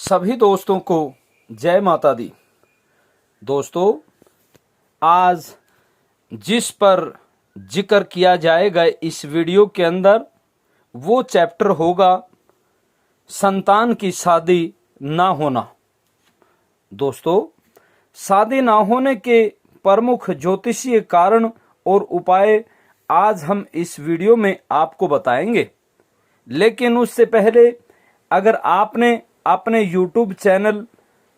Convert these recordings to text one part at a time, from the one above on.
सभी दोस्तों को जय माता दी। दोस्तों, आज जिस पर जिक्र किया जाएगा इस वीडियो के अंदर वो चैप्टर होगा संतान की शादी ना होना। दोस्तों, शादी ना होने के प्रमुख ज्योतिषीय कारण और उपाय आज हम इस वीडियो में आपको बताएंगे। लेकिन उससे पहले अगर आपने अपने YouTube चैनल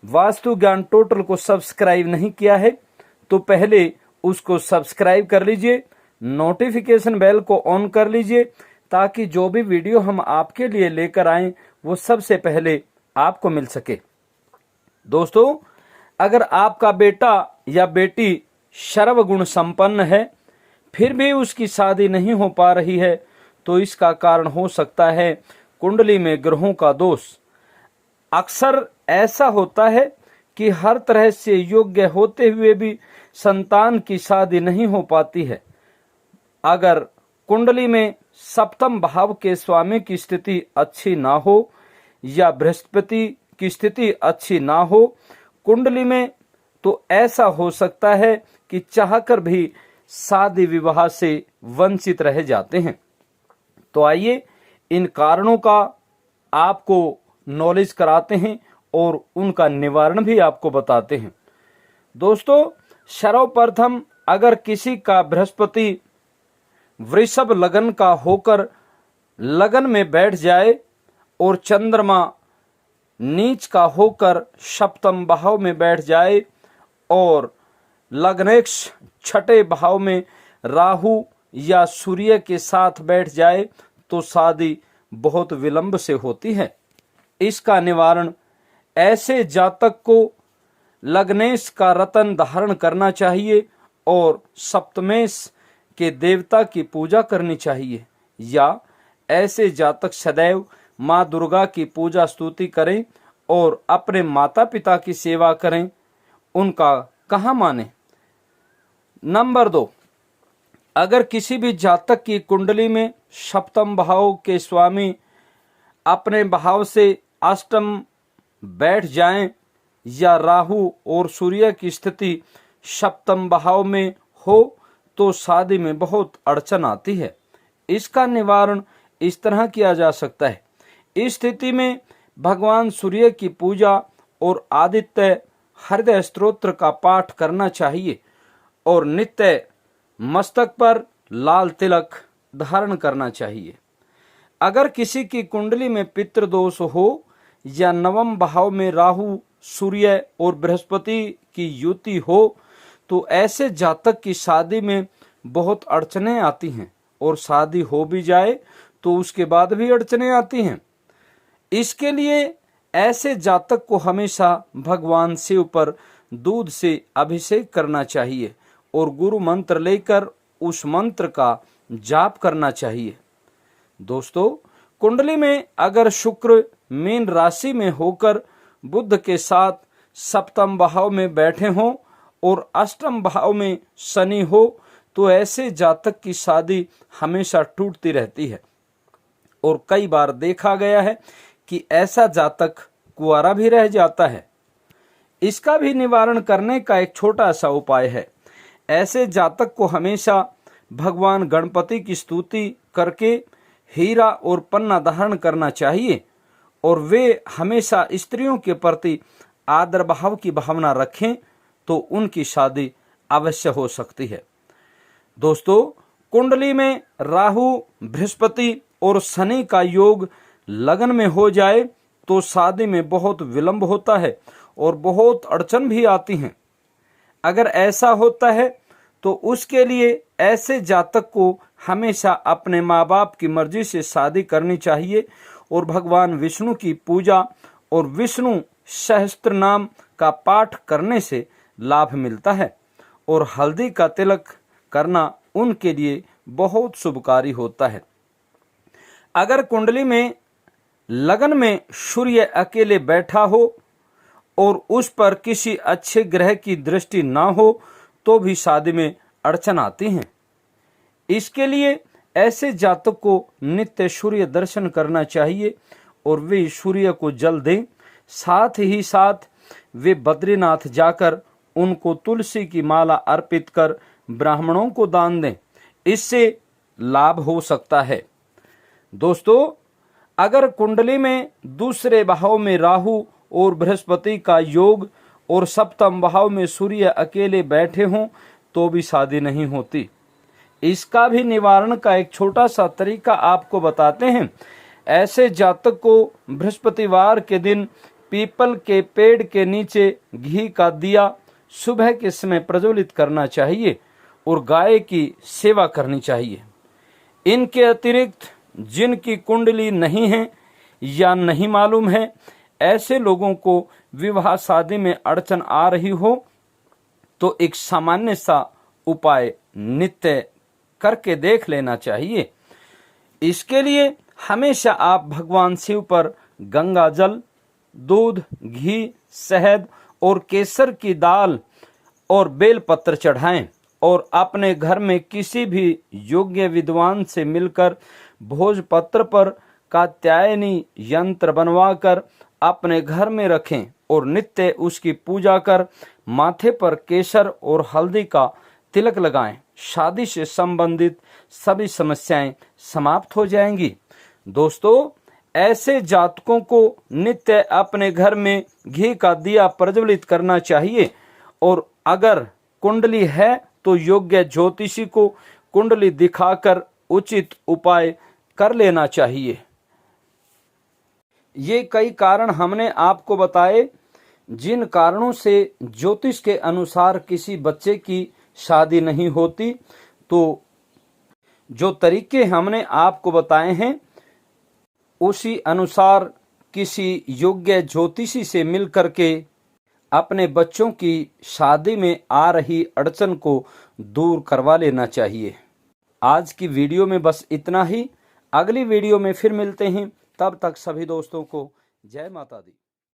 वास्तु ज्ञान टोटल को सब्सक्राइब नहीं किया है तो पहले उसको सब्सक्राइब कर लीजिए, नोटिफिकेशन बेल को ऑन कर लीजिए ताकि जो भी वीडियो हम आपके लिए लेकर आएं वो सबसे पहले आपको मिल सके। दोस्तों, अगर आपका बेटा या बेटी सर्वगुण संपन्न है फिर भी उसकी शादी नहीं हो पा रही है तो इसका कारण हो सकता है कुंडली में ग्रहों का दोष। अक्सर ऐसा होता है कि हर तरह से योग्य होते हुए भी संतान की शादी नहीं हो पाती है। अगर कुंडली में सप्तम भाव के स्वामी की स्थिति अच्छी ना हो या बृहस्पति की स्थिति अच्छी ना हो कुंडली में, तो ऐसा हो सकता है कि चाहकर भी शादी विवाह से वंचित रह जाते हैं। तो आइए इन कारणों का आपको नॉलेज कराते हैं और उनका निवारण भी आपको बताते हैं। दोस्तों, सर्वप्रथम अगर किसी का बृहस्पति वृषभ लग्न का होकर लग्न में बैठ जाए और चंद्रमा नीच का होकर सप्तम भाव में बैठ जाए और लग्नेश छठे भाव में राहु या सूर्य के साथ बैठ जाए तो शादी बहुत विलंब से होती है। इसका निवारण ऐसे जातक को लग्नेश का रत्न धारण करना चाहिए और सप्तमेश के देवता की पूजा करनी चाहिए, या ऐसे जातक सदैव माँ दुर्गा की पूजा स्तुति करें और अपने माता पिता की सेवा करें। उनका कहाँ माने। नंबर 2, अगर किसी भी जातक की कुंडली में सप्तम भाव के स्वामी अपने भाव से अष्टम बैठ जाएं या राहु और सूर्य की स्थिति सप्तम भाव में हो तो शादी में बहुत अड़चन आती है। इसका निवारण इस तरह किया जा सकता है। इस स्थिति में भगवान सूर्य की पूजा और आदित्य हृदय स्तोत्र का पाठ करना चाहिए और नित्य मस्तक पर लाल तिलक धारण करना चाहिए। अगर किसी की कुंडली में पितृदोष हो या नवम भाव में राहु सूर्य और बृहस्पति की युति हो तो ऐसे जातक की शादी में बहुत अड़चनें आती हैं और शादी हो भी जाए तो उसके बाद भी अड़चनें आती हैं। इसके लिए ऐसे जातक को हमेशा भगवान शिव पर दूध से अभिषेक करना चाहिए और गुरु मंत्र लेकर उस मंत्र का जाप करना चाहिए। दोस्तों, कुंडली में अगर शुक्र मीन राशि में होकर बुध के साथ सप्तम भाव में बैठे हों और अष्टम भाव में शनि हो तो ऐसे जातक की शादी हमेशा टूटती रहती है और कई बार देखा गया है कि ऐसा जातक कुंवारा भी रह जाता है। इसका भी निवारण करने का एक छोटा सा उपाय है। ऐसे जातक को हमेशा भगवान गणपति की स्तुति करके हीरा और पन्ना धारण करना चाहिए और वे हमेशा स्त्रियों के प्रति आदर भाव की भावना रखें तो उनकी शादी अवश्य हो सकती है। दोस्तों, कुंडली में राहु बृहस्पति और शनि का योग लगन में हो जाए तो शादी में बहुत विलंब होता है और बहुत अड़चन भी आती हैं। अगर ऐसा होता है तो उसके लिए ऐसे जातक को हमेशा अपने माँ बाप की मर्जी से शादी करनी चाहिए और भगवान विष्णु की पूजा और विष्णु सहस्त्र नाम का पाठ करने से लाभ मिलता है और हल्दी का तिलक करना उनके लिए बहुत शुभकारी होता है। अगर कुंडली में लगन में सूर्य अकेले बैठा हो और उस पर किसी अच्छे ग्रह की दृष्टि ना हो तो भी शादी में अड़चन आती हैं। इसके लिए ऐसे जातक को नित्य सूर्य दर्शन करना चाहिए और वे सूर्य को जल दें साथ ही साथ वे बद्रीनाथ जाकर उनको तुलसी की माला अर्पित कर ब्राह्मणों को दान दें। इससे लाभ हो सकता है। दोस्तों, अगर कुंडली में दूसरे भाव में राहु और बृहस्पति का योग और सप्तम भाव में सूर्य अकेले बैठे हों तो भी शादी नहीं होती। इसका भी निवारण का एक छोटा सा तरीका आपको बताते हैं। ऐसे जातक को बृहस्पतिवार के दिन पीपल के पेड़ के नीचे घी का दिया सुबह के समय प्रज्वलित करना चाहिए और गाय की सेवा करनी चाहिए। इनके अतिरिक्त जिनकी कुंडली नहीं है या नहीं मालूम है, ऐसे लोगों को विवाह शादी में अड़चन आ रही हो तो एक सामान्य सा उपाय नित्य करके देख लेना चाहिए। इसके लिए हमेशा आप भगवान शिव पर गंगा जल, दूध, घी, शहद और केसर की दाल और बेलपत्र चढ़ाएं और अपने घर में किसी भी योग्य विद्वान से मिलकर भोजपत्र पर कात्यायनी यंत्र बनवाकर अपने घर में रखें और नित्य उसकी पूजा कर माथे पर केसर और हल्दी का तिलक लगाएं। शादी से संबंधित सभी समस्याएं समाप्त हो जाएंगी। दोस्तों, ऐसे जातकों को नित्य अपने घर में घी का दिया प्रज्वलित करना चाहिए और अगर कुंडली है तो योग्य ज्योतिषी को कुंडली दिखाकर उचित उपाय कर लेना चाहिए। ये कई कारण हमने आपको बताए जिन कारणों से ज्योतिष के अनुसार किसी बच्चे की शादी नहीं होती। तो जो तरीके हमने आपको बताए हैं उसी अनुसार किसी योग्य ज्योतिषी से मिलकर के अपने बच्चों की शादी में आ रही अड़चन को दूर करवा लेना चाहिए। आज की वीडियो में बस इतना ही। अगली वीडियो में फिर मिलते हैं। तब तक सभी दोस्तों को जय माता दी।